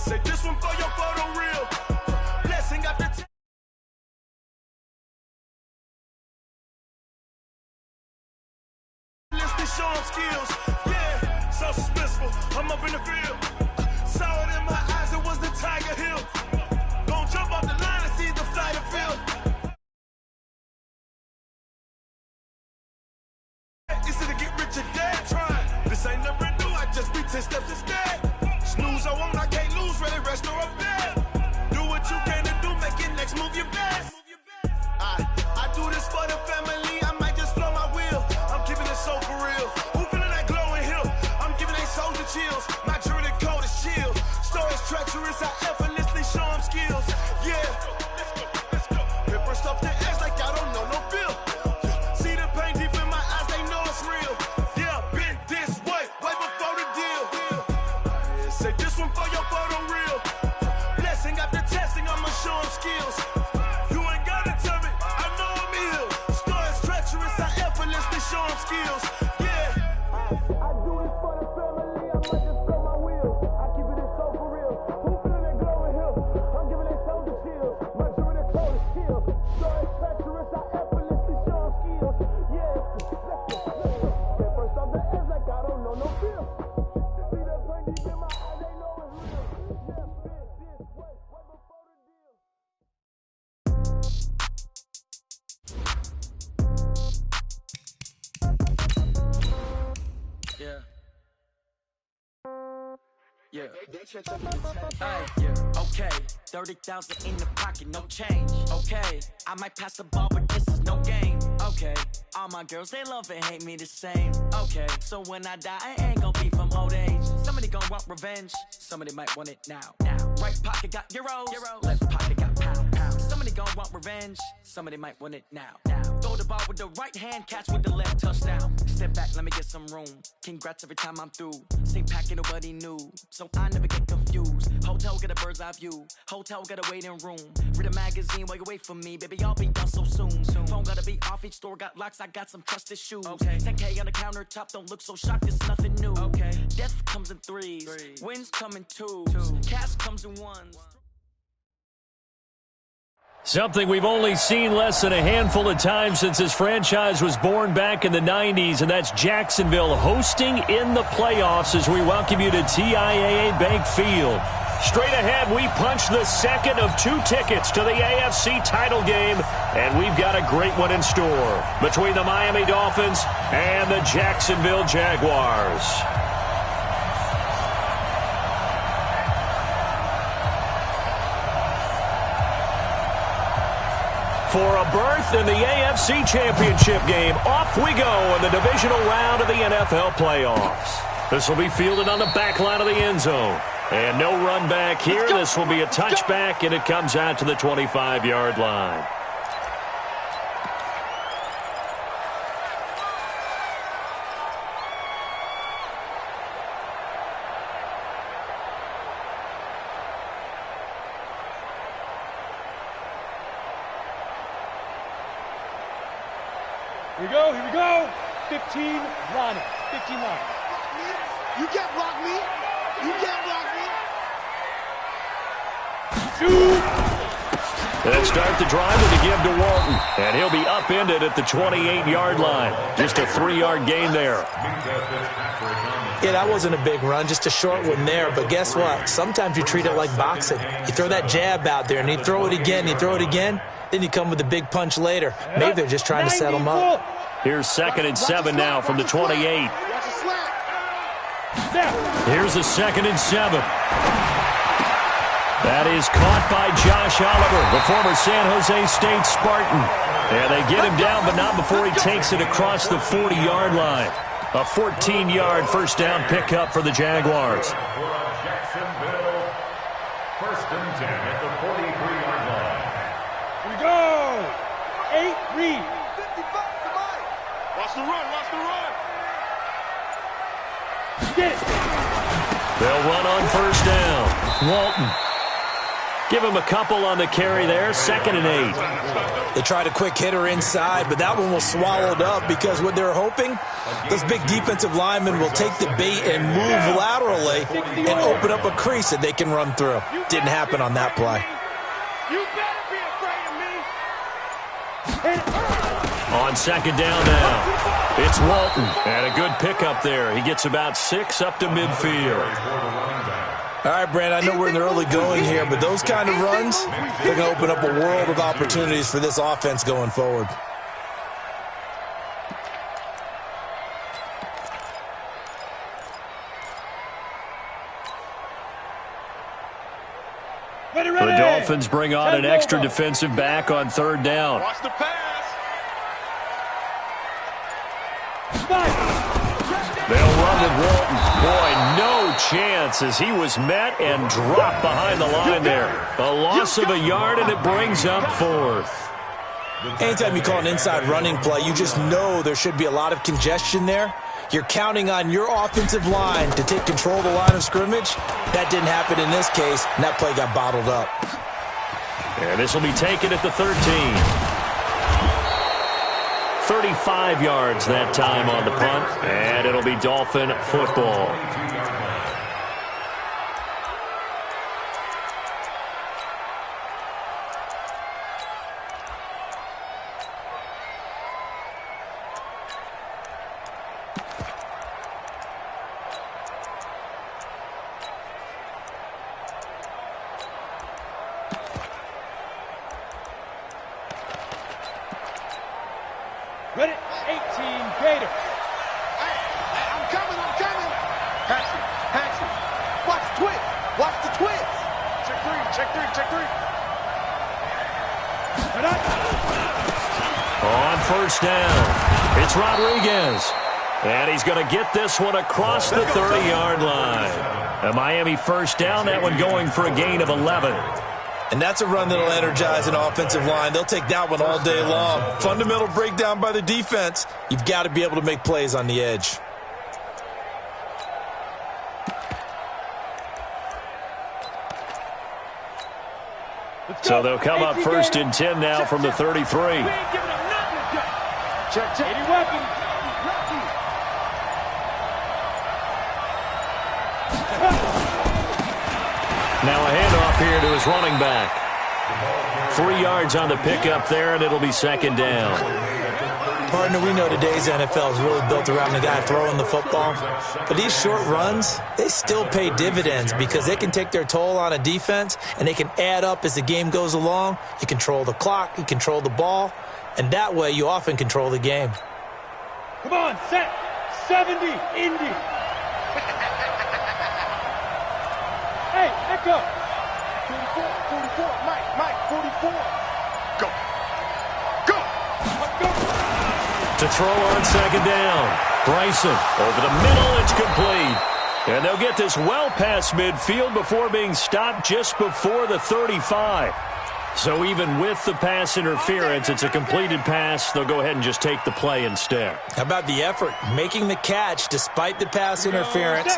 Say this one for your photo reel. Blessing after Let's be showing skills. Yeah, so suspenseful. I'm up in the field. Saw it in my eyes, it was the Tiger Hill. Gon' jump off the line and see the flight of field. It's to get rich or dead trying. This ain't never new, I just be 10 steps instead. Snooze I won't, I can't lose, ready, rest or a bed. Do what you can to do, make it next move your best. I do this for the family, I might just flow my wheel. I'm keeping it so for real. Who feeling that glowing hill? I'm giving they soldier chills. My jewelry code is chill. Stories treacherous, I effortlessly show them skills. Yeah. Paper stuff the edge like I don't know no feel. See the pain deep in my eyes, they know it's real. Yeah, been this way before the deal. Yeah, say this one for your photo reel. Blessing after testing, I'ma show them skills. You ain't gotta tell me, I know I'm ill. Stories treacherous, I effortlessly show them skills. Yeah. I do this for the family, I might just blow my wheel. I keep it so for real. Who feeling that glowing hill? I'm giving they soldier chills. My jewelry code is chill. Stories treacherous, I effortlessly show them skills. Yeah. Get first off the edge like I don't know no feel. See that pain deep in my eyes, they know it's real. Yeah, been this way before the deal. Yeah. Yeah. Yeah. Okay. 30,000 in the pocket, no change. Okay. I might pass the ball, but this is no game. Okay. All my girls, they love and hate me the same. Okay. So when I die, I ain't gonna be from old age. Somebody gonna want revenge. Somebody might want it now. Right pocket got euros. Left pocket got pound. Somebody gonna want revenge. Somebody might want it now. Throw the ball with the right hand, catch with the left, touchdown. Step back, let me get some room. Congrats every time I'm through. Same packet, nobody knew, so I never get confused. Hotel get a bird's eye view. Hotel got a waiting room. Read a magazine while you wait for me, baby. I'll be done so soon. Phone gotta be off. Each store got locks. I got some trusted shoes. Okay. 10K on the countertop. Don't look so shocked. It's nothing new. Okay. Death comes in threes. Wins come in twos. Cash comes in ones. Something we've only seen less than a handful of times since this franchise was born back in the 90s, and that's Jacksonville hosting in the playoffs as we welcome you to TIAA Bank Field. Straight ahead, we punch the second of 2 tickets to the AFC title game, and we've got a great one in store between the Miami Dolphins and the Jacksonville Jaguars. For a berth in the AFC Championship game, off we go in the divisional round of the NFL playoffs. This will be fielded on the back line of the end zone. And no run back here. This will be a touchback, and it comes out to the 25-yard line. Here we go. 15 line. 15 line. You can't block me. You can't block me. Let's start the drive with a give to Walton. And he'll be upended at the 28-yard line. Just a 3-yard gain there. Yeah, that wasn't a big run, just a short one there. But guess what? Sometimes you treat it like boxing. You throw that jab out there, and you throw it again, then you come with a big punch later. Maybe they're just trying to set him up. Here's 2nd and 7 now from the 28. Here's a 2nd and 7. That is caught by Josh Oliver, the former San Jose State Spartan. And they get him down, but not before he takes it across the 40-yard line. A 14-yard first down pickup for the Jaguars. Jacksonville, 1st and 10 at the 43-yard line. Here we go. 8, read. Watch the run, watch the run. Get it. They'll run on 1st down. Walton. Give him a couple on the carry there, 2nd and 8. They tried a quick hitter inside, but that one was swallowed up because what they're hoping, those big defensive linemen will take the bait and move laterally and open up a crease that they can run through. Didn't happen on that play. You better be afraid of me. On 2nd down now, it's Walton. And a good pickup there. He gets about 6 up to midfield. All right, Brand, I know we're in the early going here, but those kind of runs, they're going to open up a world of opportunities for this offense going forward. The Dolphins bring on an extra defensive back on 3rd down. Watch the pass. They'll run with Walton. Boy, no chance as he was met and dropped behind the line there. A loss of a yard, and it brings up 4th. Anytime you call an inside running play, you just know there should be a lot of congestion there. You're counting on your offensive line to take control of the line of scrimmage. That didn't happen in this case, and that play got bottled up. And this will be taken at the 13. 35 yards that time on the punt, and it'll be Dolphin football. Ready? 18, Gator. Hey, I'm coming. Pass it. Watch the twist. Check three. On 1st down, it's Rodriguez. And he's going to get this one across the 30-yard line. A Miami 1st down, that one going for a gain of 11. And that's a run that'll energize an offensive line. They'll take that one all day long. Fundamental breakdown by the defense. You've got to be able to make plays on the edge. So they'll come up 1st and 10 now from the 33. Check. 80 weapons. Now a handoff here to his running back. 3 yards on the pickup there, and it'll be 2nd down. Partner, we know today's NFL is really built around the guy throwing the football. But these short runs, they still pay dividends because they can take their toll on a defense, and they can add up as the game goes along. You control the clock, you control the ball, and that way you often control the game. Come on, set. 70, Indy. Hey, echo. 44, Mike, 44. Go. Let's go. To throw on 2nd down. Bryson over the middle. It's complete. And they'll get this well past midfield before being stopped just before the 35. So even with the pass interference, it's a completed pass. They'll go ahead and just take the play instead. How about the effort? Making the catch despite the pass interference.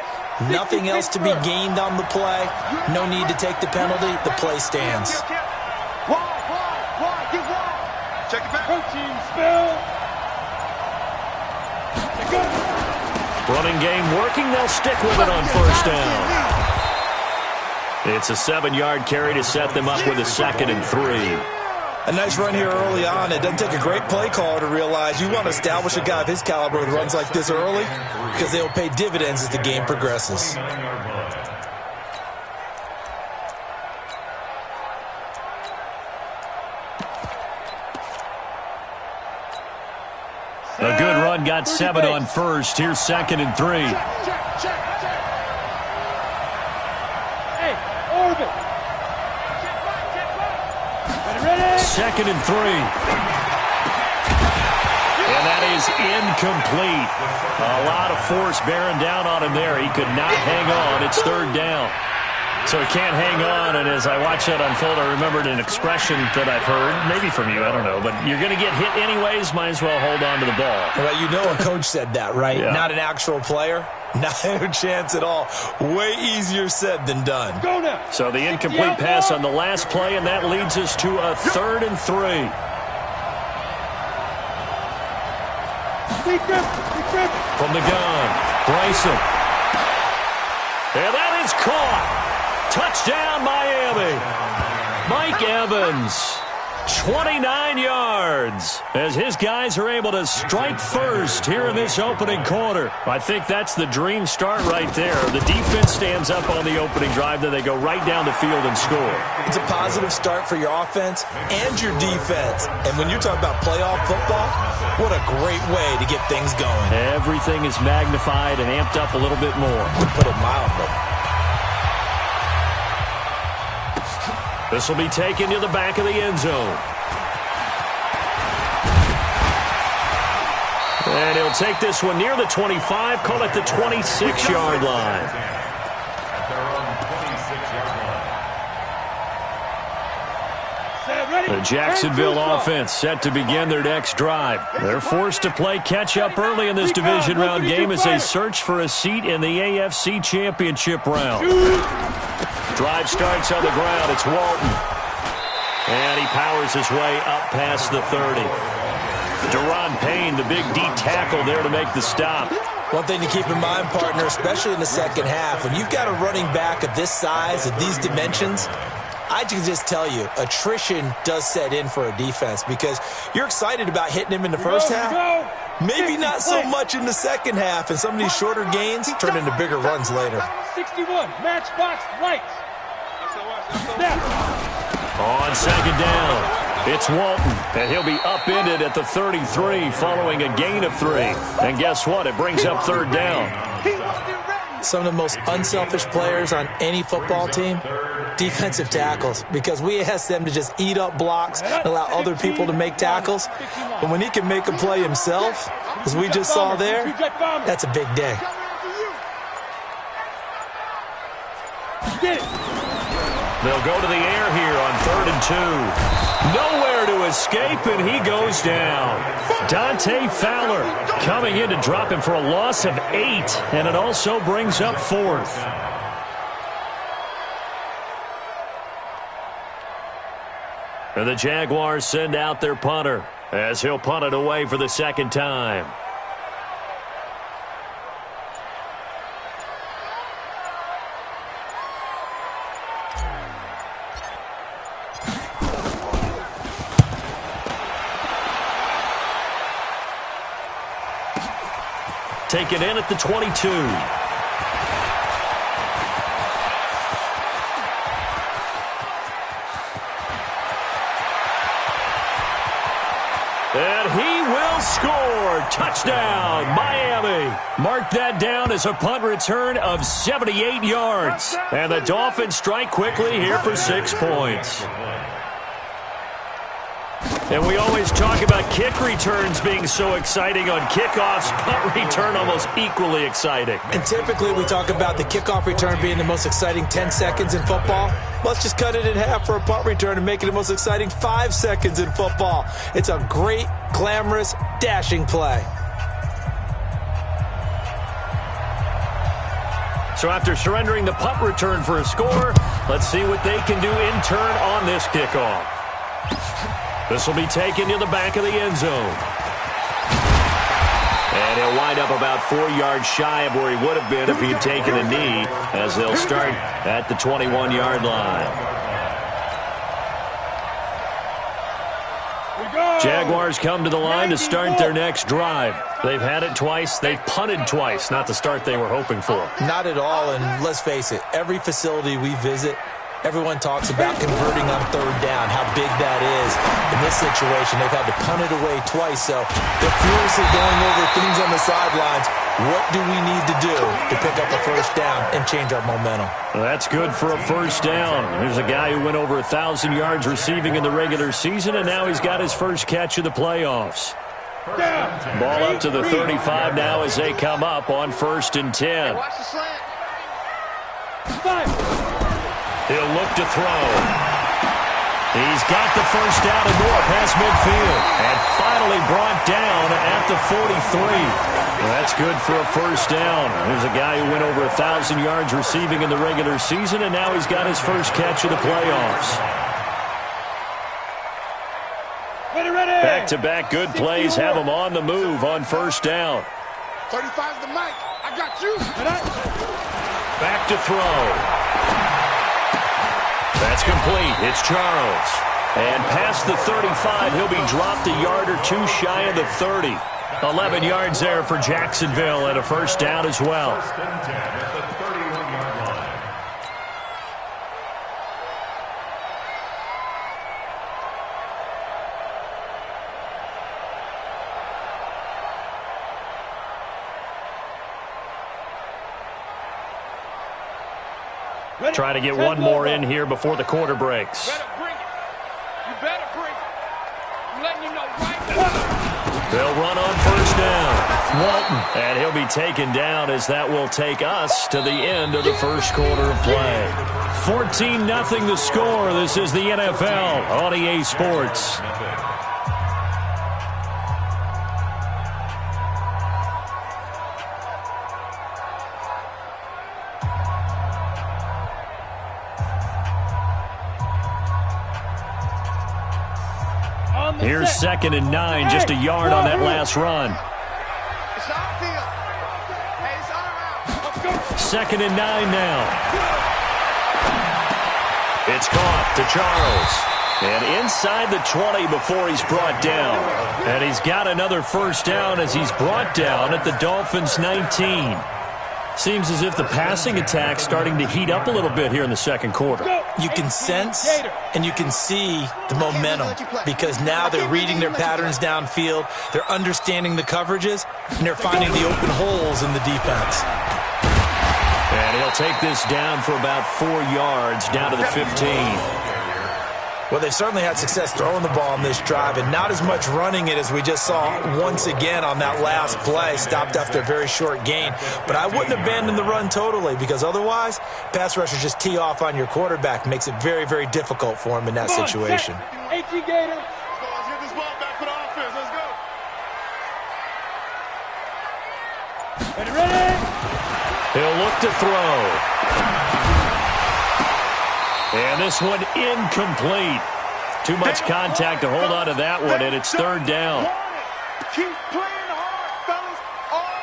Nothing else to be gained on the play. No need to take the penalty. The play stands. Wide, get wide. Check it back. Protein spill. Running game working. They'll stick with it on 1st down. It's a 7-yard carry to set them up with a 2nd and 3. A nice run here early on. It doesn't take a great play caller to realize you want to establish a guy of his caliber with runs like this early because they'll pay dividends as the game progresses. A good run got 7 on 1st. Here's 2nd and 3. Check. Hey, orbit. Ready. 2nd and 3. And that is incomplete. A lot of force bearing down on him there. He could not hang on. It's 3rd down. So he can't hang on, and as I watch that unfold, I remembered an expression that I've heard, maybe from you, I don't know, but you're going to get hit anyways, might as well hold on to the ball. Well, you know a coach said that, right? Yeah. Not an actual player. No chance at all. Way easier said than done. Go now. So the incomplete pass on the last play, and that leads us to a 3rd and 3. From the gun, Bryson. And that is caught. Touchdown, Miami. Mike Evans, 29 yards, as his guys are able to strike first here in this opening quarter. I think that's the dream start right there. The defense stands up on the opening drive, then they go right down the field and score. It's a positive start for your offense and your defense. And when you're talking about playoff football, what a great way to get things going. Everything is magnified and amped up a little bit more. To put it mildly. This will be taken to the back of the end zone. And he'll take this one near the 25, call it the 26-yard line. The Jacksonville offense set to begin their next drive. They're forced to play catch-up early in this division round game as they search for a seat in the AFC Championship round. Drive starts on the ground. It's Walton. And he powers his way up past the 30. Deron Payne, the big D tackle there to make the stop. One thing to keep in mind, partner, especially in the second half, when you've got a running back of this size, of these dimensions, I can just tell you, attrition does set in for a defense because you're excited about hitting him in the first half. Maybe not so much in the second half, and some of these shorter gains turn into bigger runs later. 61, matchbox lights. On second down, it's Walton, and he'll be upended at the 33 following a gain of 3. And guess what? It brings up 3rd down. Some of the most unselfish players on any football team, defensive tackles, because we ask them to just eat up blocks and allow other people to make tackles. But when he can make a play himself, as we just saw there, that's a big day. They'll go to the air here on 3rd and 2. Nowhere to escape, and he goes down. Dante Fowler coming in to drop him for a loss of 8, and it also brings up 4th. And the Jaguars send out their punter as he'll punt it away for the 2nd time. Taken in at the 22. And he will score. Touchdown, Miami. Mark that down as a punt return of 78 yards. And the Dolphins strike quickly here for 6 points. And we always talk about kick returns being so exciting on kickoffs. Punt return almost equally exciting. And typically we talk about the kickoff return being the most exciting 10 seconds in football. Let's just cut it in half for a punt return and make it the most exciting 5 seconds in football. It's a great, glamorous, dashing play. So after surrendering the punt return for a score, let's see what they can do in turn on this kickoff. This will be taken to the back of the end zone. And he'll wind up about 4 yards shy of where he would have been if he had taken a knee, as they'll start at the 21-yard line. Jaguars come to the line to start their next drive. They've had it twice. They've punted twice. Not the start they were hoping for. Not at all, and let's face it, every facility we visit, everyone talks about converting on 3rd down, how big that is. In this situation, they've had to punt it away twice, so they're furiously going over things on the sidelines. What do we need to do to pick up a 1st down and change our momentum? Well, that's good for a 1st down. There's a guy who went over 1,000 yards receiving in the regular season, and now he's got his first catch of the playoffs. Ball up to the 35 now as they come up on 1st and 10. He'll look to throw. He's got the 1st down and more past midfield. And finally brought down at the 43. Well, that's good for a first down. There's a guy who went over 1,000 yards receiving in the regular season, and now he's got his first catch of the playoffs. Back-to-back good plays have him on the move on first down. 35's the mic. I got you. Back to throw. That's complete. It's Charles. And past the 35, he'll be dropped a yard or two shy of the 30. 11 yards there for Jacksonville and a first down as well. First and 10 at the 31-yard line. Try to get one more in here before the quarter breaks. Better bring it. You better bring it. I'm letting you know right now. They'll run on first down. Walton. And he'll be taken down as that will take us to the end of the first quarter of play. 14-0 the score. This is the NFL on EA Sports. Here's 2nd and 9, just a yard on that last run. 2nd and 9 now. It's caught to Charles. And inside the 20 before he's brought down. And he's got another first down as he's brought down at the Dolphins' 19. Seems as if the passing attack's starting to heat up a little bit here in the second quarter. You can sense and you can see the momentum because now they're reading their patterns downfield, they're understanding the coverages, and they're finding the open holes in the defense. And he'll take this down for about 4 yards down to the 15. Well, they certainly had success throwing the ball on this drive and not as much running it as we just saw once again on that last play. Stopped after a very short gain. But I wouldn't abandon the run totally because otherwise, pass rushers just tee off on your quarterback. Makes it very, very difficult for him in that situation. H.E. Gator. Let's get this ball back for the offense. Let's go. Ready? He'll look to throw. And this one incomplete. Too much contact to hold on to that one, and it's third down. Keep playing hard, fellas, all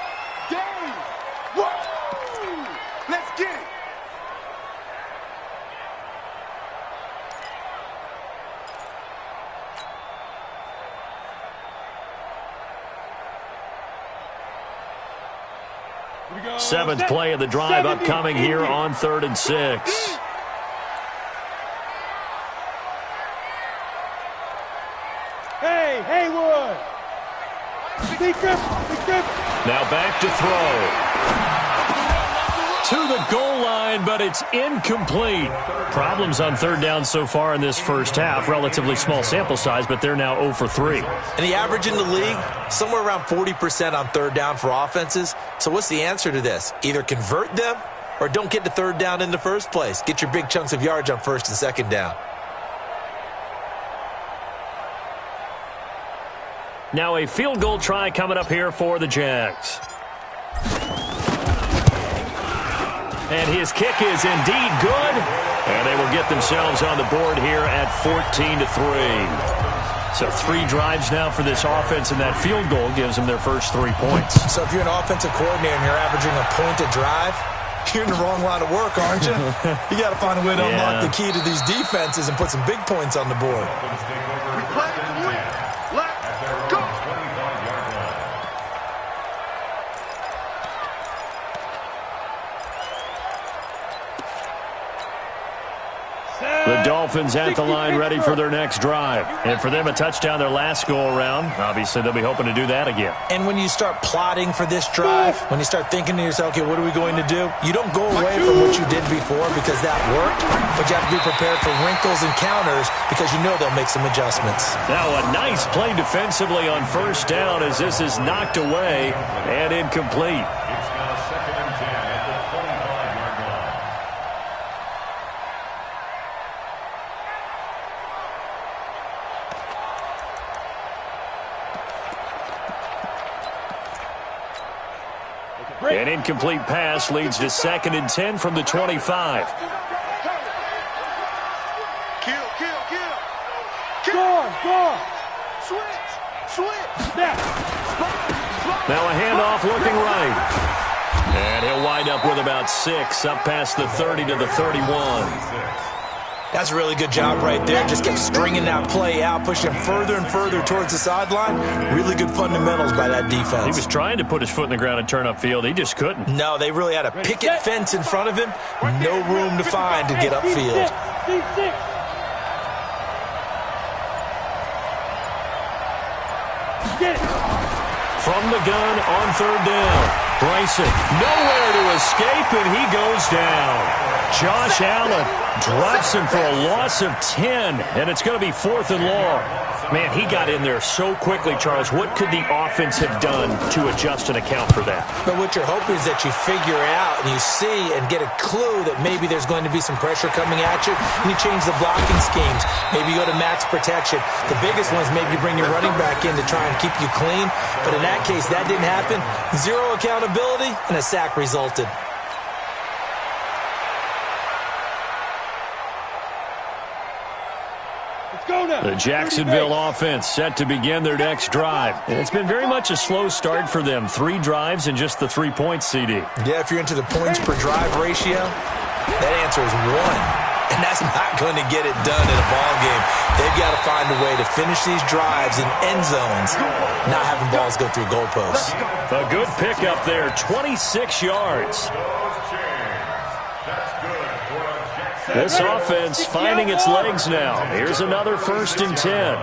game. Woo! Let's get it. Seventh play of the drive upcoming here on 3rd and 6. Hey, Haywood! Now back to throw. To the goal line, but it's incomplete. Problems on 3rd down so far in this first half. Relatively small sample size, but they're now 0 for 3. And the average in the league, somewhere around 40% on 3rd down for offenses. So what's the answer to this? Either convert them or don't get to 3rd down in the first place. Get your big chunks of yards on 1st and 2nd down. Now a field goal try coming up here for the Jags. And his kick is indeed good. And they will get themselves on the board here at 14-3. So 3 drives now for this offense, and that field goal gives them their first 3 points. So if you're an offensive coordinator and you're averaging a point a drive, you're in the wrong line of work, aren't you? You got to find a way to unlock the key to these defenses and put some big points on the board. The Dolphins at the line ready for their next drive. And for them, a touchdown their last go-around. Obviously, they'll be hoping to do that again. And when you start plotting for this drive, when you start thinking to yourself, okay, what are we going to do? You don't go away from what you did before because that worked, but you have to be prepared for wrinkles and counters because you know they'll make some adjustments. Now a nice play defensively on first down as this is knocked away and incomplete. It's now 2nd and 10 at the 25-yard line. An incomplete pass leads to 2nd and 10 from the 25. Score. Switch. Now a handoff looking right. And he'll wind up with about 6 up past the 30 to the 31. That's a really good job right there. Just kept stringing that play out, pushing him further and further towards the sideline. Really good fundamentals by that defense. He was trying to put his foot in the ground and turn upfield. He just couldn't. No, they really had a picket fence in front of him. No room to find to get upfield. From the gun on 3rd down. Bryson nowhere to escape, and he goes down. Josh Allen drops him for a loss of 10, and it's going to be 4th and long. Man, he got in there so quickly, Charles. What could the offense have done to adjust and account for that? But what you're hoping is that you figure out and you see and get a clue that maybe there's going to be some pressure coming at you, and you change the blocking schemes. Maybe you go to max protection. The biggest one is maybe you bring your running back in to try and keep you clean. But in that case, that didn't happen. 0 accountability, and a sack resulted. The Jacksonville offense set to begin their next drive. And it's been very much a slow start for them. 3 drives and just the 3 points, CD. Yeah, if you're into the points per drive ratio, that answer is 1. And that's not going to get it done in a ball game. They've got to find a way to finish these drives in end zones, not having balls go through goalposts. A good pickup there, 26 yards. This offense finding its legs now. Here's another 1st and 10.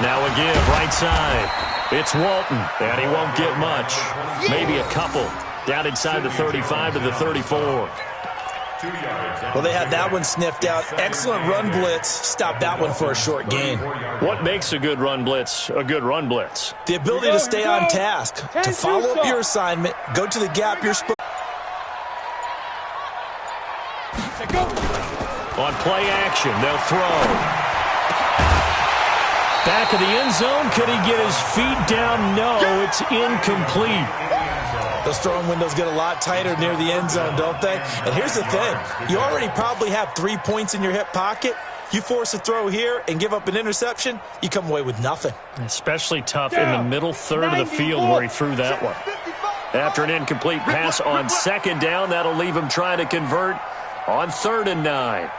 Now a give right side. It's Walton, and he won't get much. Maybe a couple. Down inside the 35 to the 34. Well, they had that one sniffed out. Excellent run blitz. Stopped that one for a short gain. What makes a good run blitz a good run blitz? The ability to stay on task, to follow up your assignment, go to the gap you're supposed to. On play action, they'll throw. Back of the end zone. Could he get his feet down? No, it's incomplete. Those throwing windows get a lot tighter near the end zone, don't they? And here's the thing. You already probably have 3 points in your hip pocket. You force a throw here and give up an interception, you come away with nothing. Especially tough in the middle third of the field where he threw that one. After an incomplete pass on 2nd down, that'll leave him trying to convert on 3rd and 9.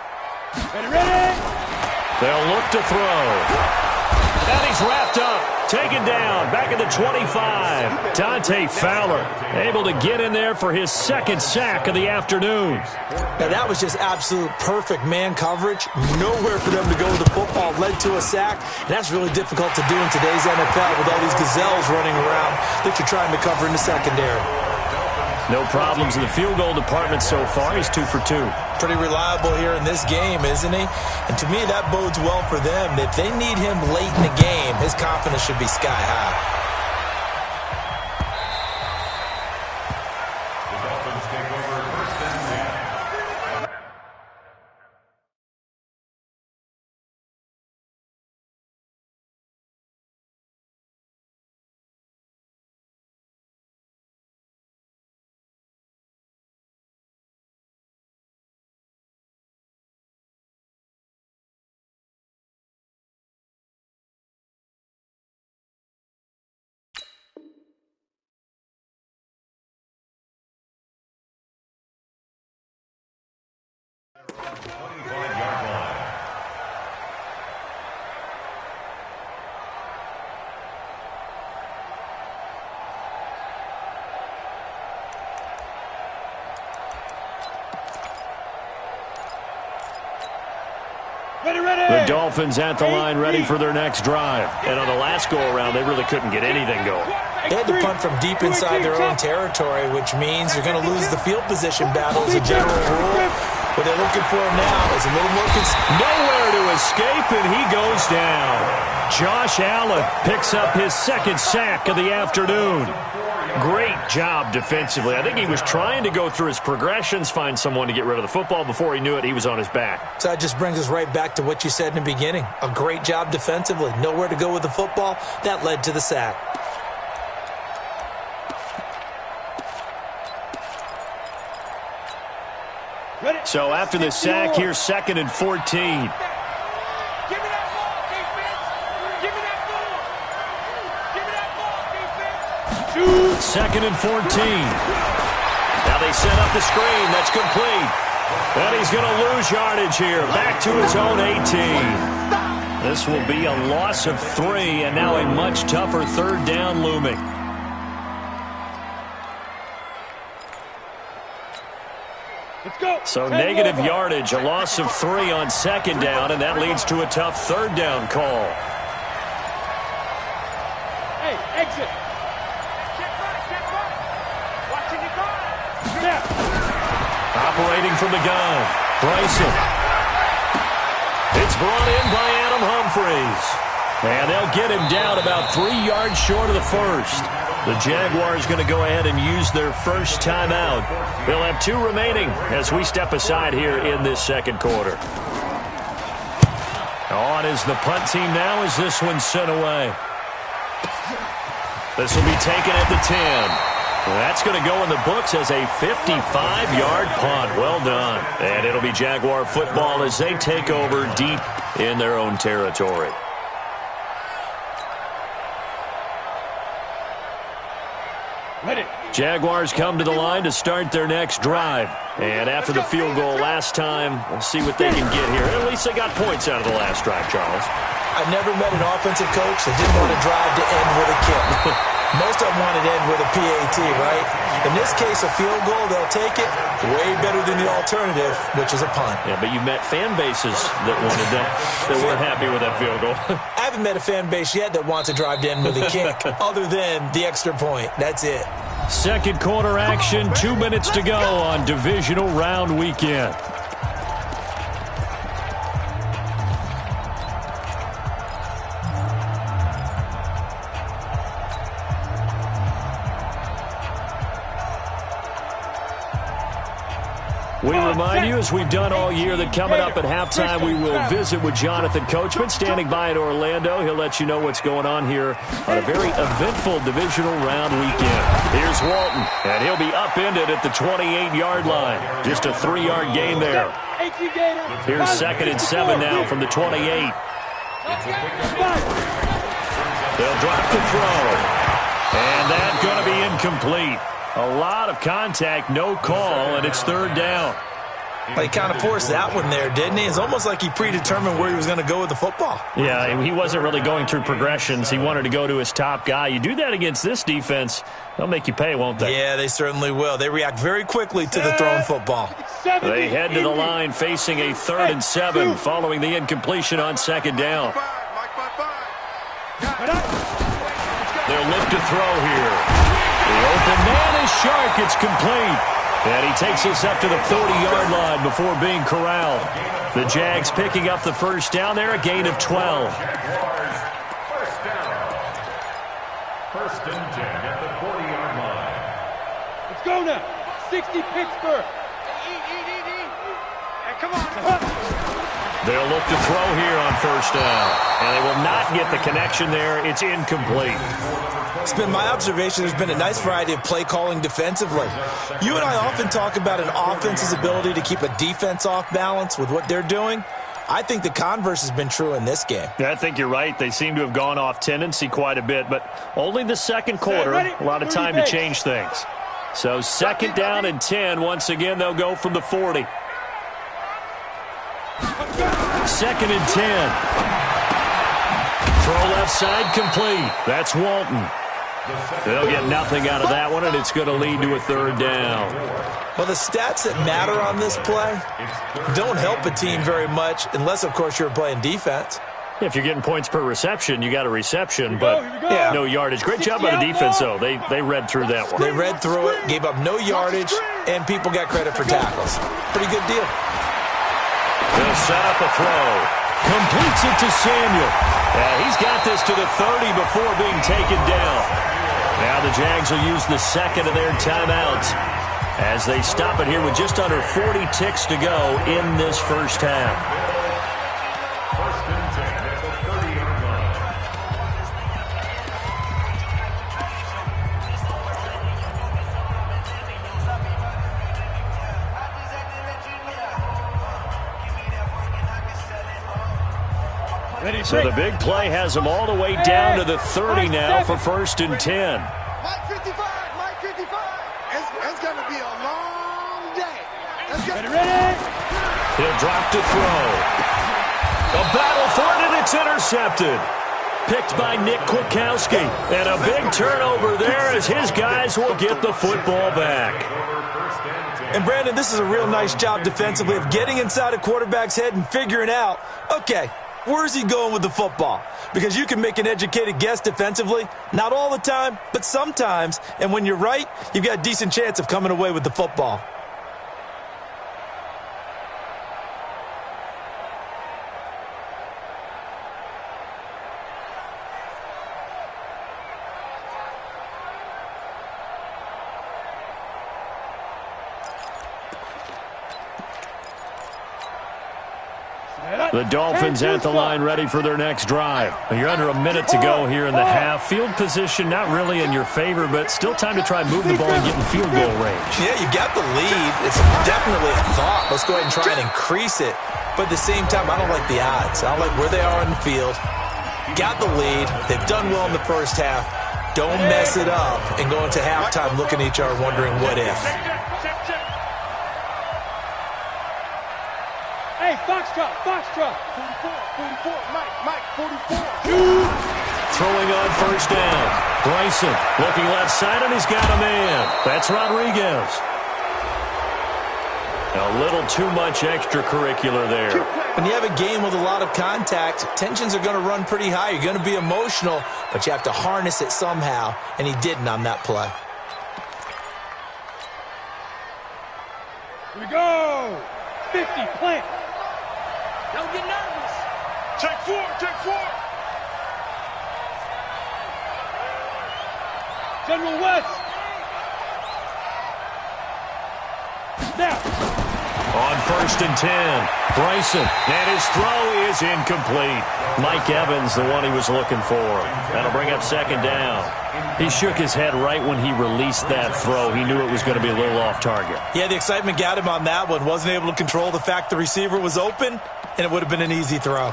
They'll look to throw. And he's wrapped up, taken down, back at the 25. Dante Fowler able to get in there for his 2nd sack of the afternoon. Now that was just absolute perfect man coverage. Nowhere for them to go with the football. Led to a sack, and that's really difficult to do in today's NFL with all these gazelles running around that you're trying to cover in the secondary. No problems in the field goal department so far. He's 2 for 2. Pretty reliable here in this game, isn't he? And to me, that bodes well for them. If they need him late in the game, his confidence should be sky high. The Dolphins take over 1st and 10. The Dolphins at the line ready for their next drive. And on the last go-around, they really couldn't get anything going. They had to punt from deep inside their own territory, which means you're going to lose the field position battle as a general rule. What they're looking for now is a little more nowhere to escape, and he goes down. Josh Allen picks up his 2nd sack of the afternoon. Great job defensively. I think he was trying to go through his progressions, find someone to get rid of the football. Before he knew it, he was on his back. So that just brings us right back to what you said in the beginning. A great job defensively. Nowhere to go with the football. That led to the sack. So after the sack, here's 2nd and 14. Give me that ball, defense. Give me that ball. Give me that ball, defense. 2nd and 14. Now they set up the screen. That's complete. And he's going to lose yardage here. Back to his own 18. This will be a loss of 3, and now a much tougher 3rd down looming. Let's go. So negative yardage, a loss of 3 on 2nd down, and that leads to a tough 3rd down call. Hey, exit. Check right. Watching the guard. Snap. Operating from the gun, Bryson. It's brought in by Adam Humphries. And they'll get him down about 3 yards short of the first. The Jaguars going to go ahead and use their first timeout. They'll have 2 remaining as we step aside here in this 2nd quarter. On is the punt team now as this one's sent away. This will be taken at the 10. That's going to go in the books as a 55-yard punt. Well done. And it'll be Jaguar football as they take over deep in their own territory. Ready. Jaguars come to the line to start their next drive. And after the field goal last time, we'll see what they can get here. At least they got points out of the last drive, Charles. I never met an offensive coach that didn't want a drive to end with a kick. Most of them want it to end with a PAT, right? In this case, a field goal, they'll take it. Way better than the alternative, which is a punt. Yeah, but you've met fan bases that wanted that weren't happy with that field goal. I haven't met a fan base yet that wants a drive to end with a kick, other than the extra point. That's it. 2nd quarter action, 2 minutes to go on divisional round weekend. We remind you, as we've done all year, that coming up at halftime, we will visit with Jonathan Coachman, standing by in Orlando. He'll let you know what's going on here on a very eventful divisional round weekend. Here's Walton, and he'll be upended at the 28-yard line. Just a 3-yard gain there. Here's 2nd and 7 now from the 28. They'll drop the throw. And that's going to be incomplete. A lot of contact, no call, and it's 3rd down. He kind of forced that one there, didn't he? It's almost like he predetermined where he was going to go with the football. Yeah, he wasn't really going through progressions. He wanted to go to his top guy. You do that against this defense, they'll make you pay, won't they? Yeah, they certainly will. They react very quickly to the thrown football. They head to the line facing a 3rd and 7 following the incompletion on 2nd down. They'll look to throw here. The open man is Shark. It's complete. And he takes us up to the 40-yard line before being corralled. The Jags picking up the first down there, a gain of 12. First down. 1st and 10 at the 40-yard line. Let's go now. 60 Pittsburgh. Hey, come on. They'll look to throw here on 1st down. And they will not get the connection there. It's incomplete. It's been my observation there's been a nice variety of play calling defensively. You and I often talk about an offense's ability to keep a defense off balance with what they're doing. I think the converse has been true in this game. Yeah, I think you're right. They seem to have gone off tendency quite a bit, but only the 2nd quarter. A lot of time to change things. So 2nd down and 10. Once again, they'll go from the 40. 2nd and 10. Throw left side complete. That's Walton. They'll get nothing out of that one, and it's going to lead to a 3rd down. Well, the stats that matter on this play don't help a team very much unless, of course, you're playing defense. If you're getting points per reception, you got a reception, but no yardage. Great job by the defense, though. They read through that one. They read through it, gave up no yardage, and people got credit for tackles. Pretty good deal. They'll set up a throw. Completes it to Samuel. He's got this to the 30 before being taken down. Now the Jags will use the 2nd of their timeouts as they stop it here with just under 40 ticks to go in this first half. 1st and 10 at the 30-yard line. So the big play has them all the way down to the 30 now for 1st and 10. Mike 55, Mike 55. It's going to be a long day. Ready? He'll drop to throw. A battle for it, and it's intercepted. Picked by Nick Kwiatkowski. And a big turnover there as his guys will get the football back. And, Brandon, this is a real nice job defensively of getting inside a quarterback's head and figuring out, okay, where's he going with the football? Because you can make an educated guess defensively. Not all the time, but sometimes. And when you're right, you've got a decent chance of coming away with the football. The Dolphins at the line ready for their next drive. You're under a minute to go here in the half. Field position not really in your favor, but still time to try and move the ball and get in field goal range. Yeah, you got the lead. It's definitely a thought. Let's go ahead and try and increase it. But at the same time, I don't like the odds. I don't like where they are on the field. Got the lead. They've done well in the first half. Don't mess it up and go into halftime looking at each other wondering what if. Hey, Foxtrot. 44, Mike, 44. Throwing on 1st down. Bryson looking left side, and he's got a man. That's Rodriguez. A little too much extracurricular there. When you have a game with a lot of contact, tensions are going to run pretty high. You're going to be emotional, but you have to harness it somehow, and he didn't on that play. Here we go. 50, plant. Don't get nervous. Take four. General West. Now. On 1st and 10, Bryson, and his throw is incomplete. Mike Evans, the one he was looking for. That'll bring up 2nd down. He shook his head right when he released that throw. He knew it was going to be a little off target. Yeah, the excitement got him on that one. Wasn't able to control the fact the receiver was open, and it would have been an easy throw.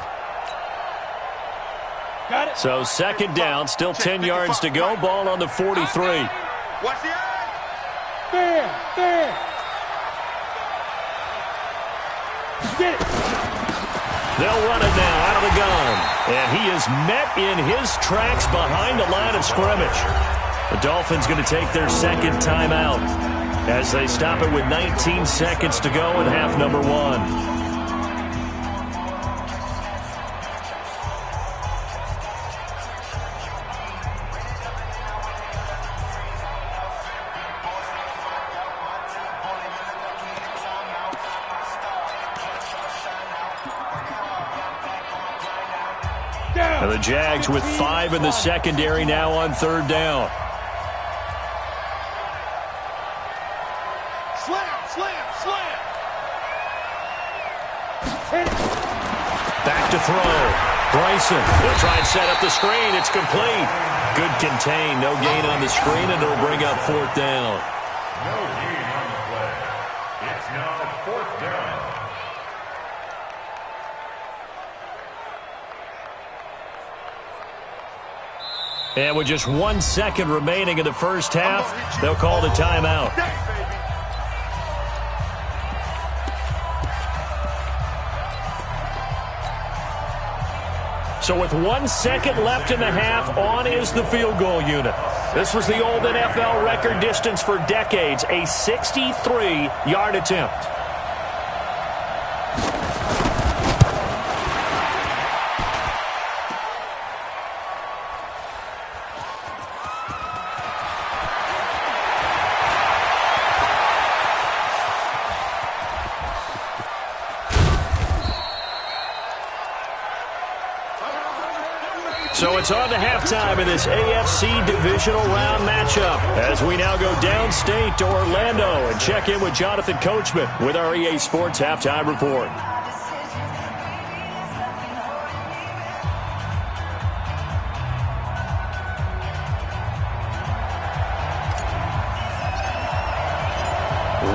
Got it. So 2nd down, still 10 yards to go. Ball on the 43. Watch the eye. Fair. Get it. They'll run it now out of the gun. And he is met in his tracks behind the line of scrimmage. The Dolphins going to take their 2nd timeout as they stop it with 19 seconds to go in half number 1. And the Jags with 5 in the secondary now on 3rd down. Slam. Back to throw. Bryson will try and set up the screen. It's complete. Good contain. No gain on the screen, and it'll bring up 4th down. No gain on the play. It's now 4th down. And with just 1 second remaining in the first half, they'll call the timeout. So with 1 second left in the half, on is the field goal unit. This was the old NFL record distance for decades, a 63-yard attempt. So it's on to halftime in this AFC divisional round matchup as we now go downstate to Orlando and check in with Jonathan Coachman with our EA Sports Halftime Report.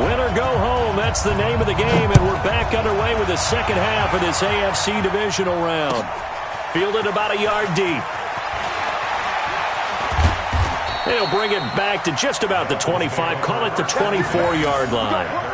Win or go home, that's the name of the game, and we're back underway with the second half of this AFC divisional round. Fielded about a yard deep. They'll bring it back to just about the 25. Call it the 24-yard line.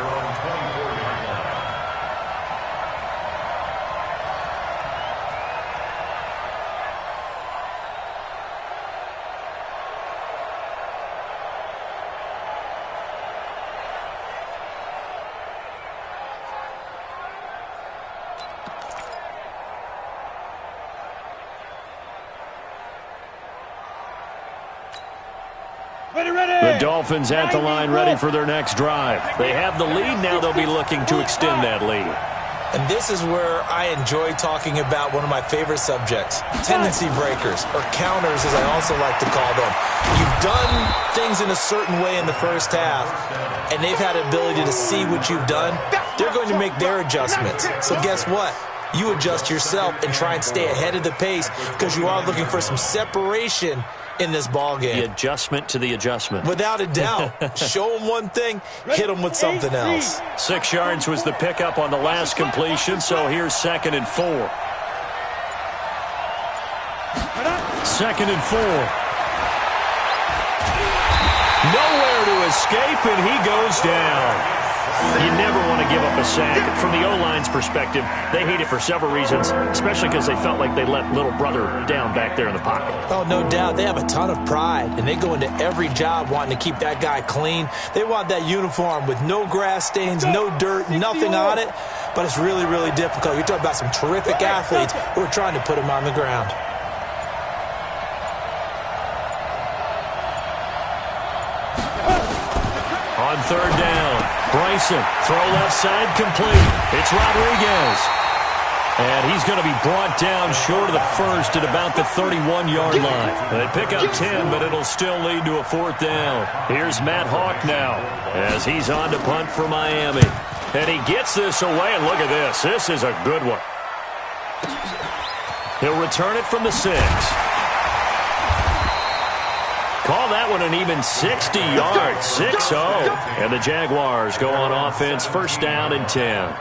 The Dolphins at the line ready for their next drive. They have the lead now. They'll be looking to extend that lead. And this is where I enjoy talking about one of my favorite subjects, tendency breakers, or counters as I also like to call them. You've done things in a certain way in the first half, and they've had the ability to see what you've done. They're going to make their adjustments. So guess what? You adjust yourself and try and stay ahead of the pace because you are looking for some separation in this ball game. The adjustment to the adjustment. Without a doubt. Show them one thing, hit them with something else. 6 yards was the pickup on the last completion, so here's 2nd and 4. 2nd and 4. Nowhere to escape, and he goes down. You never want to give up a sack. From the O-line's perspective, they hate it for several reasons, especially because they felt like they let little brother down back there in the pocket. Oh, no doubt. They have a ton of pride, and they go into every job wanting to keep that guy clean. They want that uniform with no grass stains, no dirt, nothing on it, but it's really, really difficult. You're talking about some terrific athletes who are trying to put him on the ground. On 3rd down, Bryson, throw left side, complete. It's Rodriguez. And he's going to be brought down short of the first at about the 31-yard line. They pick up 10, but it'll still lead to a 4th down. Here's Matt Hawk now as he's on to punt for Miami. And he gets this away, and look at this. This is a good one. He'll return it from the 6. Call that one an even 60 yards, 6-0. And the Jaguars go on offense, 1st down and 10.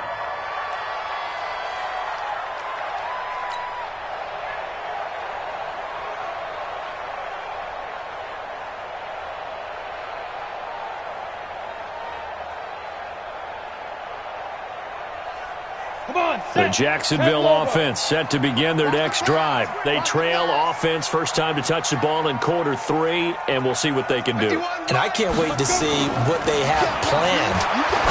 The Jacksonville offense set to begin their next drive. They trail offense, first time to touch the ball in quarter 3, and we'll see what they can do. And I can't wait to see what they have planned,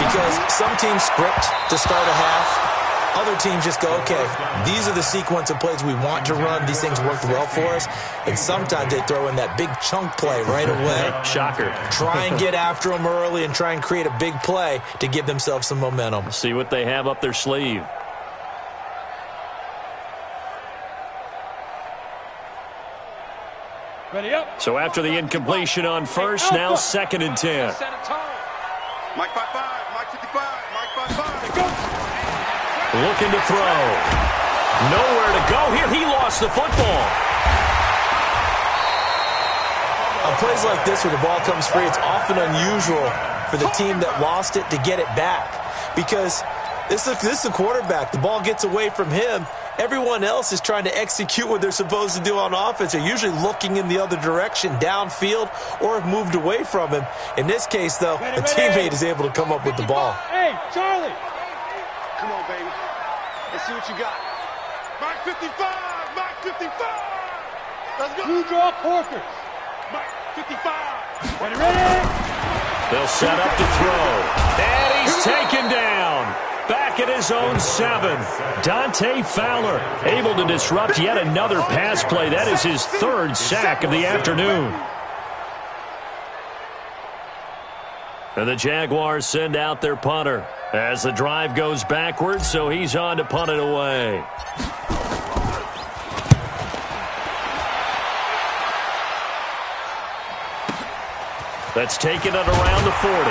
because some teams script to start a half. Other teams just go, okay, these are the sequence of plays we want to run. These things worked well for us. And sometimes they throw in that big chunk play right away. Shocker. Try and get after them early and try and create a big play to give themselves some momentum. See what they have up their sleeve. Ready up. So after the incompletion on first, now 2nd and 10. Mike 5-5, Mike 55, Mike 5-5. Looking to throw. Nowhere to go here. He lost the football. On plays like this where the ball comes free, it's often unusual for the team that lost it to get it back, because this is the quarterback. The ball gets away from him. Everyone else is trying to execute what they're supposed to do on offense. They're usually looking in the other direction, downfield, or have moved away from him. In this case, though, a teammate is able to come up with the ball. Hey, Charlie. Come on, baby. Let's see what you got. Mike 55, Mike 55. Let's go. Blue draw Porkers. Mike 55. Ready. They'll set up to throw. And he's taken down. Back at his own 7. Dante Fowler able to disrupt yet another pass play. That is his 3rd sack of the afternoon. And the Jaguars send out their punter as the drive goes backwards, so he's on to punt it away. That's taken at around the 40.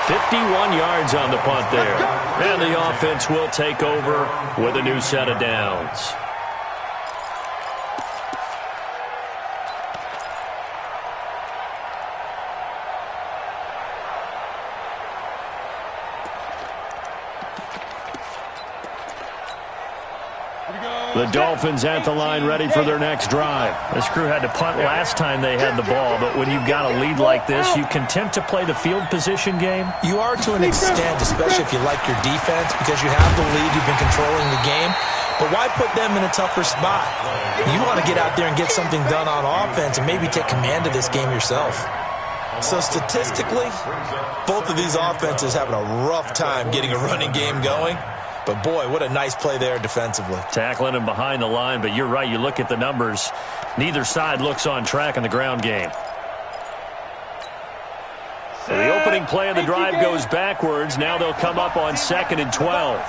51 yards on the punt there. And the offense will take over with a new set of downs. The Dolphins at the line ready for their next drive. This crew had to punt last time they had the ball, but when you've got a lead like this, you can tempt to play the field position game. You are to an extent, especially if you like your defense, because you have the lead, you've been controlling the game. But why put them in a tougher spot? You want to get out there and get something done on offense and maybe take command of this game yourself. So statistically, both of these offenses having a rough time getting a running game going. But, boy, what a nice play there defensively. Tackling him behind the line, but you're right. You look at the numbers. Neither side looks on track in the ground game. So the opening play of the drive goes backwards. Now they'll come up on 2nd and 12.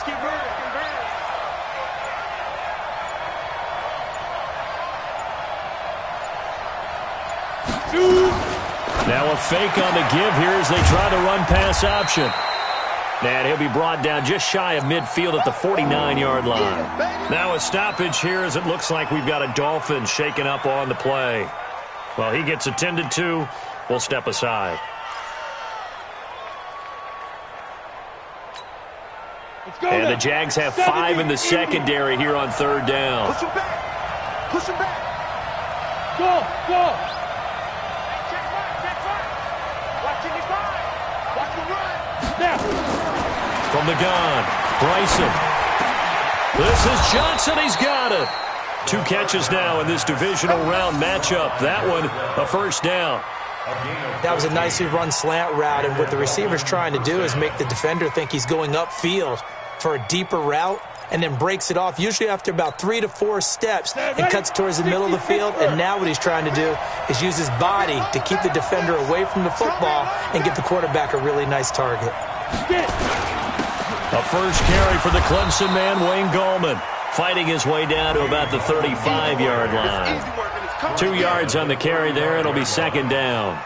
Now a fake on the give here as they try the run-pass option. And he'll be brought down just shy of midfield at the 49-yard line. Now a stoppage here as it looks like we've got a Dolphin shaken up on the play. Well, he gets attended to. We'll step aside. And the Jags have 5 in the secondary here on 3rd down. Push him back. Push him back. Go. Check right. Watch it back. Watch him run. Now. From the gun, Bryson. This is Johnson. He's got it. 2 catches now in this divisional round matchup. That one, a first down. That was a nicely run slant route, and what the receiver's trying to do is make the defender think he's going upfield for a deeper route and then breaks it off, usually after about 3 to 4 steps, and cuts towards the middle of the field. And now what he's trying to do is use his body to keep the defender away from the football and give the quarterback a really nice target. A first carry for the Clemson man, Wayne Gallman, fighting his way down to about the 35-yard line. 2 yards on the carry there. It'll be 2nd down.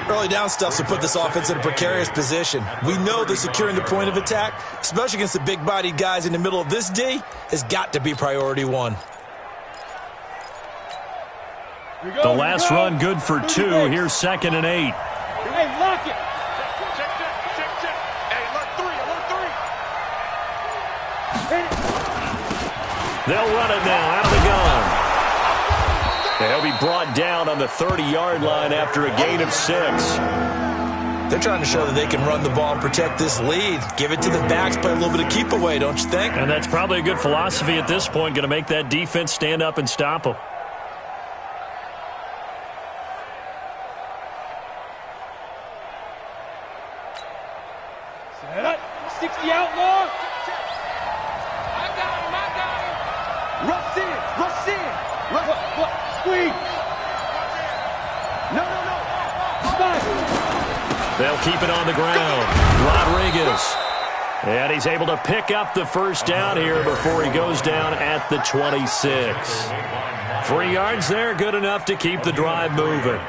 Early down stuff to put this offense in a precarious position. We know that securing the point of attack, especially against the big-bodied guys in the middle of this D, has got to be priority 1. The last run good for 2. Here's 2nd and 8. Hey, lock it. Check. Hey, alert 3. They'll run it now out of the gun. They'll be brought down on the 30-yard line after a gain of 6. They're trying to show that they can run the ball and protect this lead. Give it to the backs, play a little bit of keep away, don't you think? And that's probably a good philosophy at this point, going to make that defense stand up and stop them. Set up. 60 outlaw. I got him. Rush in. Squeeze. No. Stop. They'll keep it on the ground. Rodriguez. And he's able to pick up the first down here before he goes down at the 26. 3 yards there, good enough to keep the drive moving.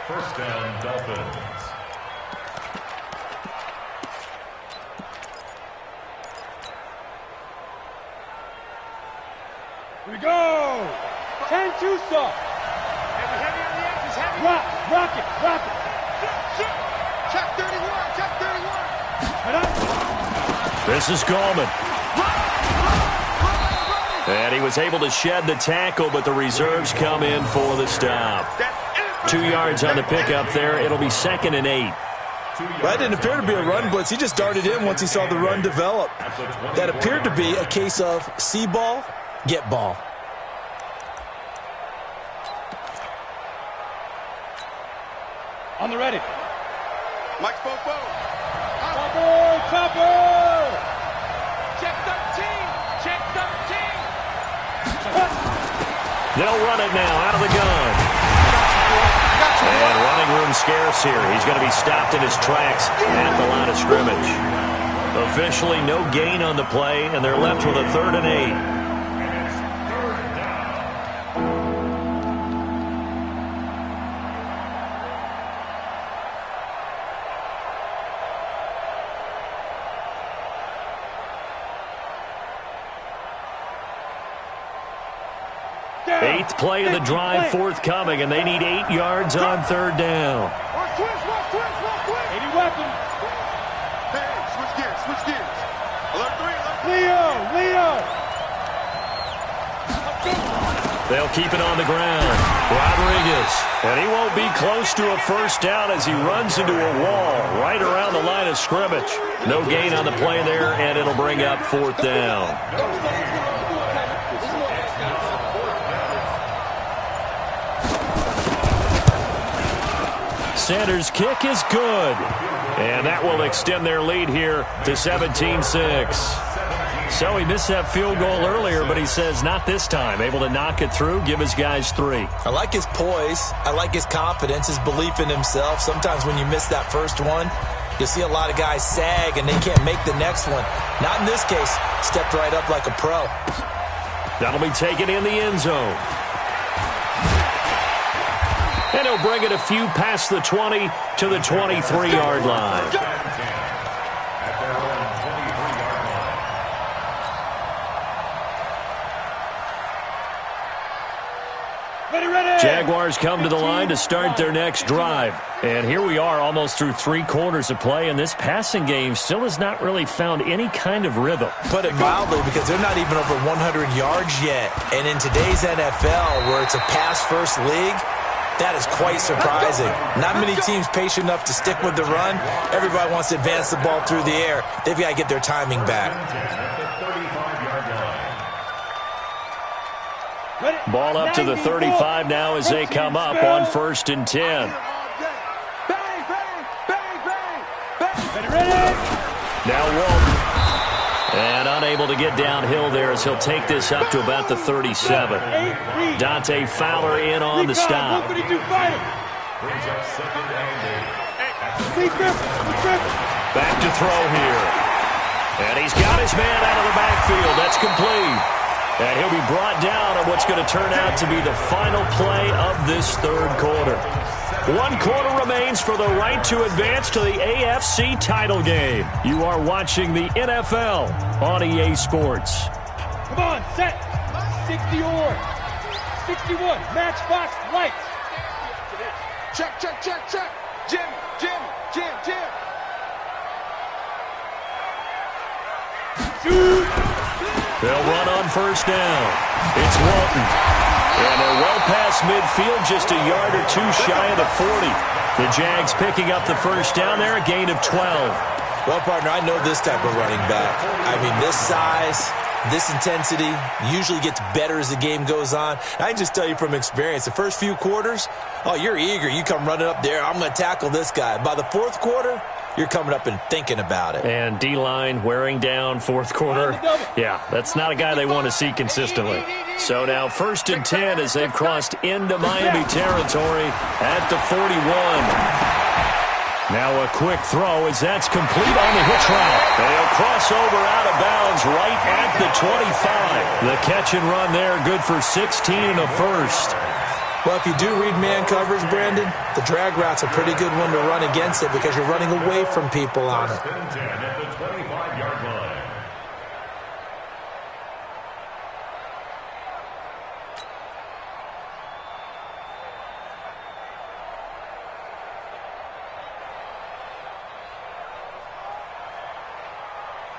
First down, Dolphins. Here we go. 10-2 stop. Heavy on the edges. Heavy. Rock it. Check 31. This is Gallman. And he was able to shed the tackle, but the reserves come in for the stop. 2 yards on the pickup there. It'll be 2nd and 8. That didn't appear to be a run blitz. He just darted in once he saw the run develop. That appeared to be a case of see ball, get ball. On the ready. Mike Bobo. Chopper. Check 13. They'll run it now out of the gun. And running room scarce here. He's going to be stopped in his tracks at the line of scrimmage. Officially no gain on the play, and they're left with a 3rd and 8. Eighth play of the drive forthcoming, and they need 8 yards on 3rd down. Twist. 80 weapons. Hey, switch gears. Alert 3. Leo. They'll keep it on the ground. Rodriguez. And he won't be close to a first down as he runs into a wall right around the line of scrimmage. No gain on the play there, and it'll bring up fourth down. Sanders' kick is good. And that will extend their lead here to 17-6. So he missed that field goal earlier, but he says not this time. Able to knock it through, give his guys 3. I like his poise. I like his confidence, his belief in himself. Sometimes when you miss that first one, you see a lot of guys sag and they can't make the next one. Not in this case. Stepped right up like a pro. That'll be taken in the end zone. And he'll bring it a few past the 20 to the 23-yard line. Jaguars come to the line to start their next drive. And here we are almost through 3 quarters of play, and this passing game still has not really found any kind of rhythm. Put it mildly, because they're not even over 100 yards yet. And in today's NFL, where it's a pass-first league, that is quite surprising. Not many teams patient enough to stick with the run. Everybody wants to advance the ball through the air. They've got to get their timing back. Ball up to the 35 now as they come up on 1st and 10. Now Walton. And unable to get downhill there as he'll take this up to about the 37. Dante Fowler in on the stop. Back to throw here. And he's got his man out of the backfield. That's complete. And he'll be brought down on what's going to turn out to be the final play of this 3rd quarter. 1 quarter remains for the right to advance to the AFC title game. You are watching the NFL on EA Sports. Come on, set. 60 or 61. Matchbox lights. Check, check, check, check. Jim. Shoot. They'll run on 1st down. It's Walton. And they're well past midfield, just a yard or 2 shy of the 40. The Jags picking up the 1st down there, a gain of 12. Well, partner, I know this type of running back. I mean, this size, this intensity usually gets better as the game goes on. I can just tell you from experience, the first few quarters, oh, you're eager. You come running up there, I'm going to tackle this guy. By the 4th quarter, you're coming up and thinking about it. And D-line wearing down 4th quarter. Yeah, that's not a guy they want to see consistently. So now 1st and 10 as they've crossed into Miami territory at the 41. Now a quick throw as that's complete on the hitch route. They'll cross over out of bounds right at the 25. The catch and run there, good for 16 and a first. Well, if you do read man coverage, Brandon, the drag route's a pretty good one to run against it because you're running away from people on it.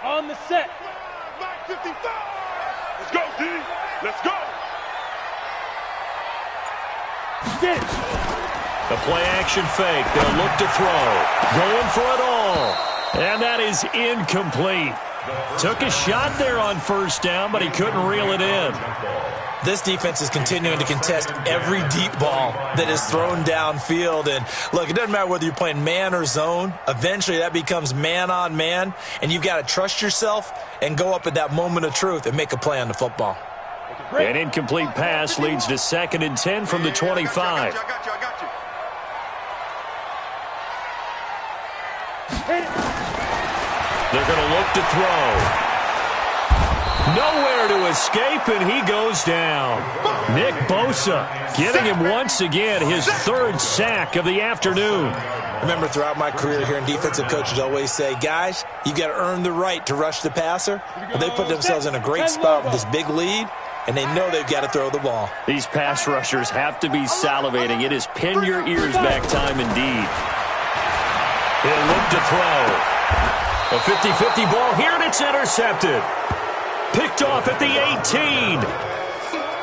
On the set. 55. Let's go, D. Let's go. Get it. The play action fake. They'll look to throw. Going for it all. And that is incomplete. Took a shot there on 1st down, but he couldn't reel it in. This defense is continuing to contest every deep ball that is thrown downfield. And look, it doesn't matter whether you're playing man or zone. Eventually that becomes man on man. And you've got to trust yourself and go up at that moment of truth and make a play on the football. An incomplete pass leads to 2nd and 10 from the 25. I got you. They're going to look to throw. Nowhere to escape, and he goes down. Nick Bosa getting him once again his 3rd sack of the afternoon. Remember, throughout my career here in defensive coaches always say, guys, you got to earn the right to rush the passer. But they put themselves in a great spot with this big lead, and they know they've got to throw the ball. These pass rushers have to be salivating. It is pin your ears back time indeed. He'll look to throw. A 50-50 ball here, and it's intercepted. Picked off at the 18.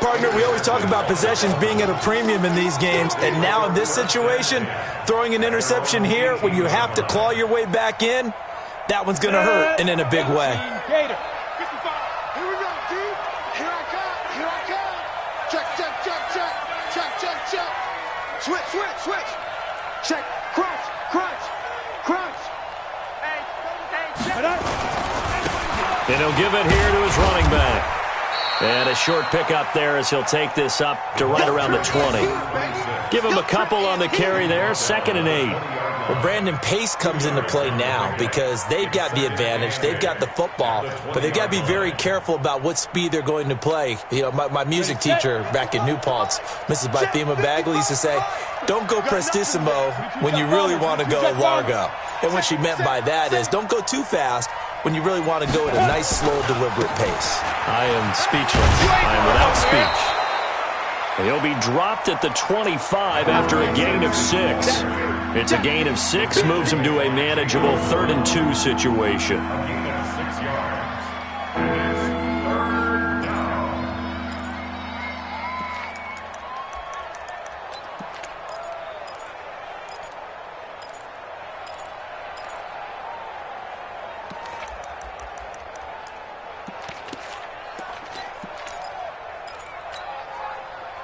Partner, we always talk about possessions being at a premium in these games, and now in this situation, throwing an interception here when you have to claw your way back in, that one's going to hurt, and in a big way. Gator. 55. Here we go, D. Here I come. Here I come. Check, check, check, check. Check, check, check. Switch, switch, switch. Check. Crunch, crunch, crunch. And he'll give it here to his running back. And a short pickup there as he'll take this up to right around the 20. Give him a couple on the carry there, 2nd and 8. Well, Brandon, pace comes into play now because they've got the advantage. They've got the football, but they've got to be very careful about what speed they're going to play. You know, my music teacher back in New Paltz, Mrs. Bythema Bagley, used to say, don't go prestissimo when you really want to go largo. And what she meant by that is don't go too fast when you really want to go at a nice, slow, deliberate pace. I am speechless. I am without speech. He'll be dropped at the 25 after a gain of 6. It's a gain of 6, moves him to a manageable 3rd and 2 situation. A gain of 6 yards. It's 3rd down.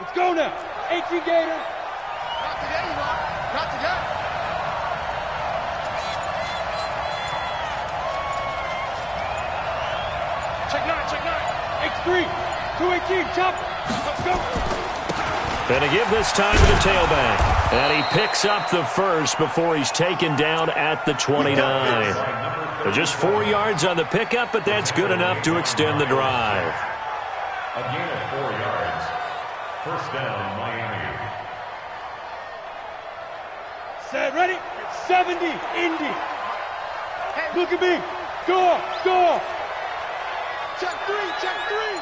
Let's go now. 18 Gator. Not today, you are. Not today. Check 9, check 9. X3. 218. Chop. Let's go. And to give this time to the tailback. And he picks up the first before he's taken down at the 29. Just 4 yards on the pickup, but that's good enough to extend the drive. A gain of 4 yards. 1st down, Miami. Set, ready? 70. Indy. Look at me. Go, go. Check 3, check 3.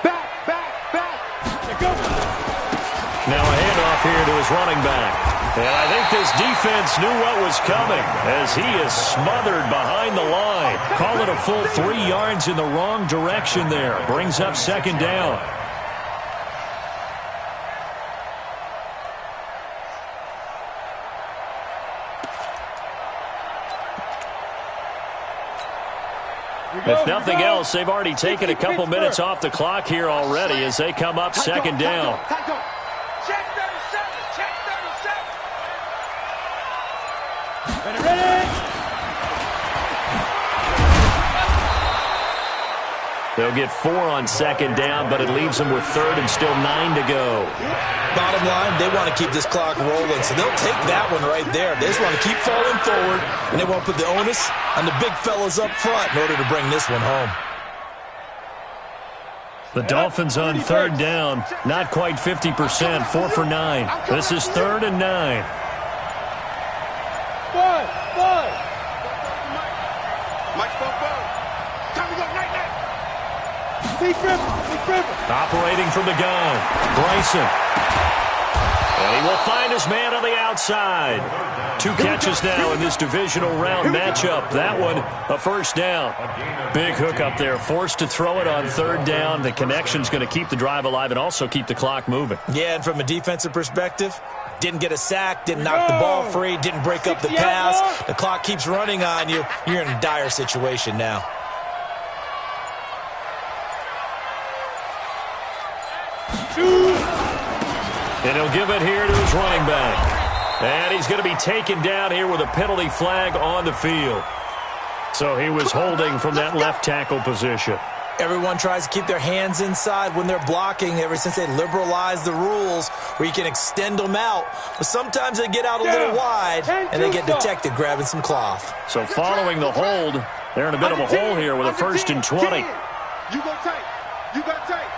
Back, back, back. Let's go. Now a handoff here to his running back. And I think this defense knew what was coming as he is smothered behind the line. Call it a full 3 yards in the wrong direction there. Brings up 2nd down. If nothing else, they've already taken a couple minutes off the clock here already as they come up 2nd down. Check 37, check 37. Ready, ready. They'll get 4 on 2nd down, but it leaves them with 3rd and still 9 to go. Bottom line, they want to keep this clock rolling, so they'll take that one right there. They just want to keep falling forward, and they won't put the onus on the big fellas up front in order to bring this one home. The Dolphins on 3rd down, not quite 50%, 4 for 9. This is 3rd and 9. 5, 5. Mike, time to go, night, night. Big River. Operating from the gun, Bryson. And he will find his man on the outside. 2 catches now in this divisional round matchup. That one, a 1st down. Big hook up there, forced to throw it on 3rd down. The connection's going to keep the drive alive and also keep the clock moving. Yeah, and from a defensive perspective, didn't get a sack, didn't knock the ball free, didn't break up the pass. The clock keeps running on you. You're in a dire situation now. And he'll give it here to his running back. And he's going to be taken down here with a penalty flag on the field. So he was holding from that left tackle position. Everyone tries to keep their hands inside when they're blocking ever since they liberalized the rules where you can extend them out. But sometimes they get out a little wide and they get detected grabbing some cloth. So following the hold, they're in a bit of a hole here with a 1st and 20. You go tight. You got tight.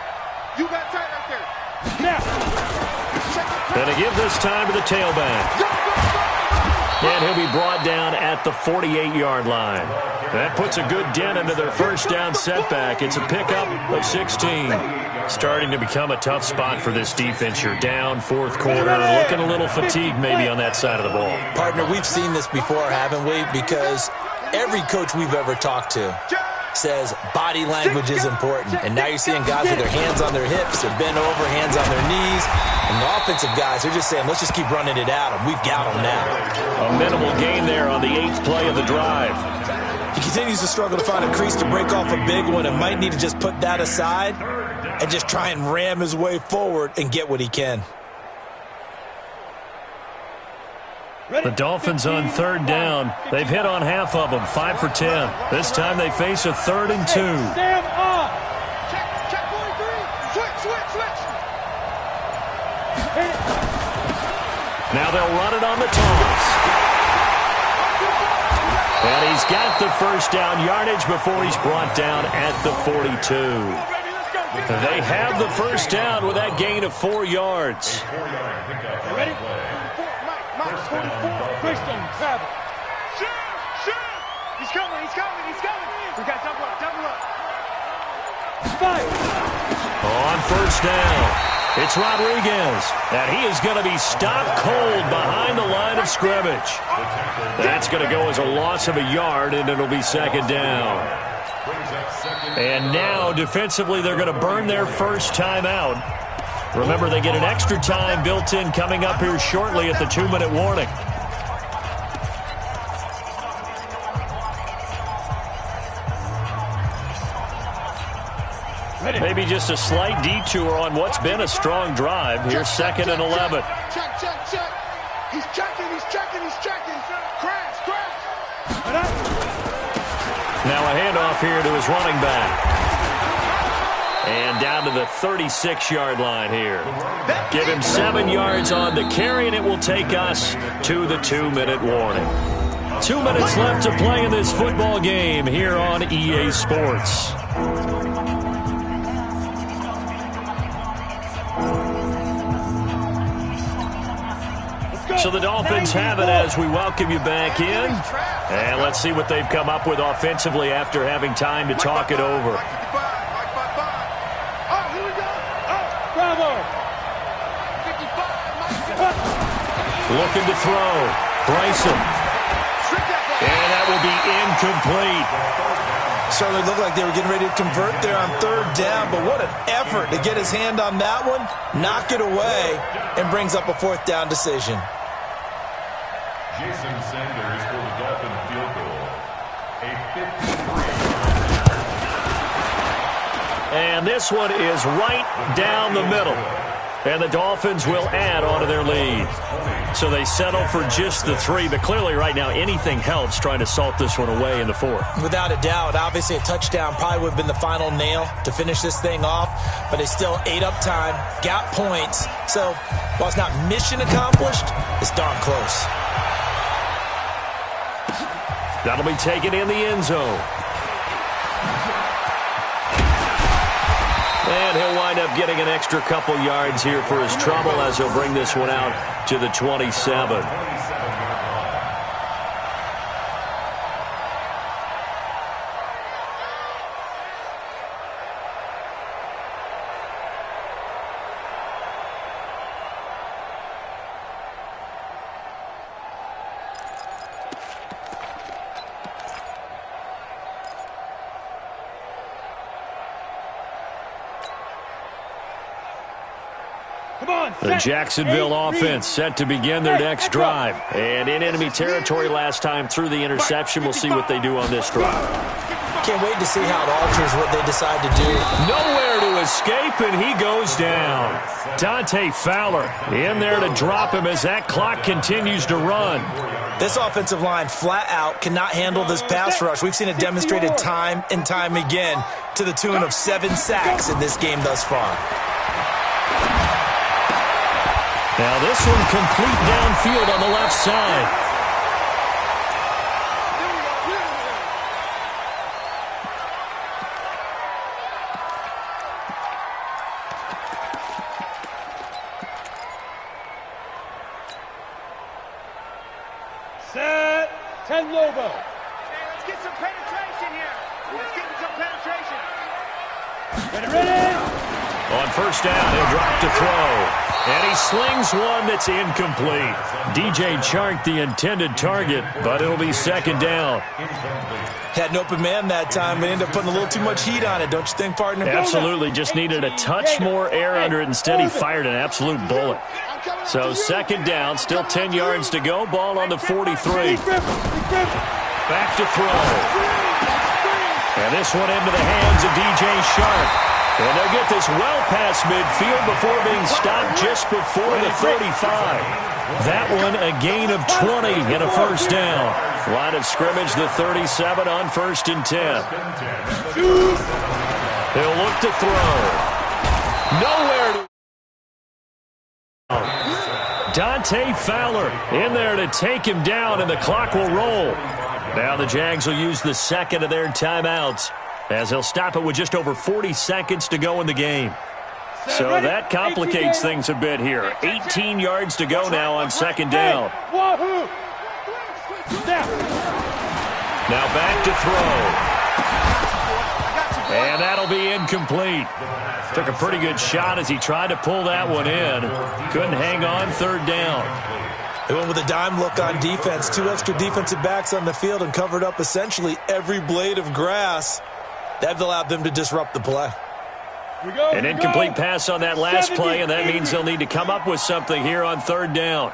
You got tight right there. Now. And to give this time to the tailback. And he'll be brought down at the 48-yard line. That puts a good dent into their 1st down setback. It's a pickup of 16. Starting to become a tough spot for this defense. You're down 4th quarter, looking a little fatigued maybe on that side of the ball. Partner, we've seen this before, haven't we? Because every coach we've ever talked to says body language is important. And now you're seeing guys with their hands on their hips, they're bent over, hands on their knees. And the offensive guys, they're just saying, let's just keep running it at them. We've got them now. A minimal gain there on the 8th play of the drive. He continues to struggle to find a crease to break off a big one and might need to just put that aside and just try and ram his way forward and get what he can. The Dolphins on 3rd down. They've hit on half of them, 5 for 10. This time they face a 3rd and 2. Stand up. Check 43. Switch. Now they'll run it on the toss. And he's got the first down yardage before he's brought down at the 42. They have the first down with that gain of 4 yards. Ready? Mike, 44. Christian, travel. Shoot. He's coming. We got double up. Fight. On first down, it's Rodriguez, and he is going to be stopped cold behind the line of scrimmage. That's going to go as a loss of a yard, and it'll be 2nd down. And now, defensively, they're going to burn their first timeout. Remember, they get an extra time built in coming up here shortly at the 2-minute warning. Maybe just a slight detour on what's been a strong drive. Here's 2nd and 11. Check. He's checking. Crash. Now a handoff here to his running back. And down to the 36-yard line here. Give him 7 yards on the carry, and it will take us to the 2-minute warning. 2 minutes left to play in this football game here on EA Sports. So the Dolphins have it as we welcome you back in. And let's see what they've come up with offensively after having time to talk it over. Bravo. Looking to throw. Bryson. And that will be incomplete. Certainly looked like they were getting ready to convert there on 3rd down, but what an effort to get his hand on that one, knock it away, and brings up a 4th down decision. Jason Sanders for the Dolphin field goal. A 53. And this one is right down the middle. And the Dolphins will add on to their lead. So they settle for just the 3, but clearly right now anything helps trying to salt this one away in the 4th. Without a doubt, obviously a touchdown probably would have been the final nail to finish this thing off, but they still ate up time, got points. So while it's not mission accomplished, it's darn close. That'll be taken in the end zone. And he'll wind up getting an extra couple yards here for his trouble as he'll bring this one out to the 27. The Jacksonville offense set to begin their next drive. And in enemy territory last time through the interception. We'll see what they do on this drive. Can't wait to see how it alters what they decide to do. Nowhere to escape, and he goes down. Dante Fowler in there to drop him as that clock continues to run. This offensive line flat out cannot handle this pass rush. We've seen it demonstrated time and time again to the tune of 7 sacks in this game thus far. Now this one complete downfield on the left side. Set. 10 Lobo. Hey, let's get some penetration here. Let's get some penetration. Ready? On first down, he'll drop to throw. And he slings one that's incomplete. DJ Chark, the intended target, but it'll be second down. Had an open man that time, but ended up putting a little too much heat on it, don't you think, partner? Absolutely. Just needed a touch more air under it. Instead, he fired an absolute bullet. So second down, still 10 yards to go. Ball on the 43. Back to throw. And this one into the hands of DJ Chark. And they'll get this well past midfield before being stopped just before the 35. That one a gain of 20 and a first down. Line of scrimmage, the 37 on 1st and 10. He'll look to throw. Nowhere to... Dante Fowler in there to take him down, and the clock will roll. Now the Jags will use the second of their timeouts, as they'll stop it with just over 40 seconds to go in the game. So that complicates things a bit here. 18 yards to go now on second down. Now back to throw. And that'll be incomplete. Took a pretty good shot as he tried to pull that one in. Couldn't hang on, third down. They went with a dime look on defense. 2 extra defensive backs on the field and covered up essentially every blade of grass. That allowed them to disrupt the play. An incomplete pass on that last play, and that means they'll need to come up with something here on third down.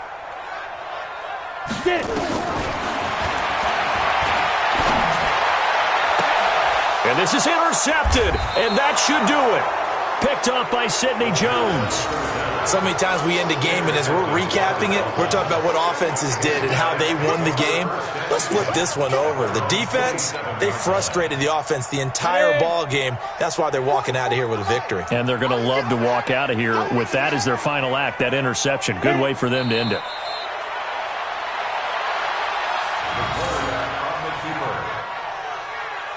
And this is intercepted, and that should do it. Picked off by Sidney Jones. So many times we end a game, and as we're recapping it, we're talking about what offenses did and how they won the game. Let's flip this one over. The defense, they frustrated the offense the entire ball game. That's why they're walking out of here with a victory. And they're going to love to walk out of here with that as their final act, that interception. Good way for them to end it.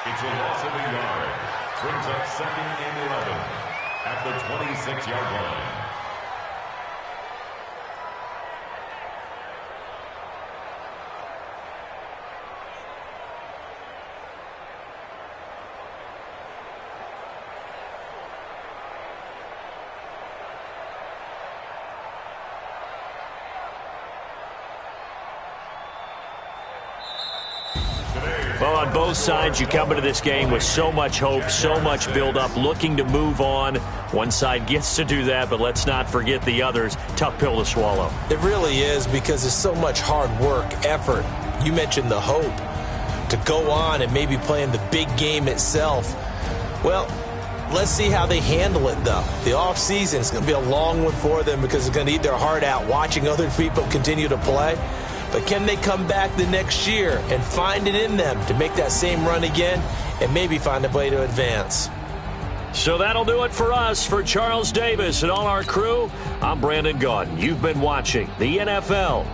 It's a loss of a yard. Brings up 2nd and 11 at the 26-yard line. Well, on both sides, you come into this game with so much hope, so much build-up, looking to move on. One side gets to do that, but let's not forget the others. Tough pill to swallow. It really is, because there's so much hard work, effort. You mentioned the hope to go on and maybe play in the big game itself. Well, let's see how they handle it, though. The offseason is going to be a long one for them because they're going to eat their heart out watching other people continue to play. But can they come back the next year and find it in them to make that same run again and maybe find a way to advance? So that'll do it for us. For Charles Davis and all our crew, I'm Brandon Gaudin. You've been watching the NFL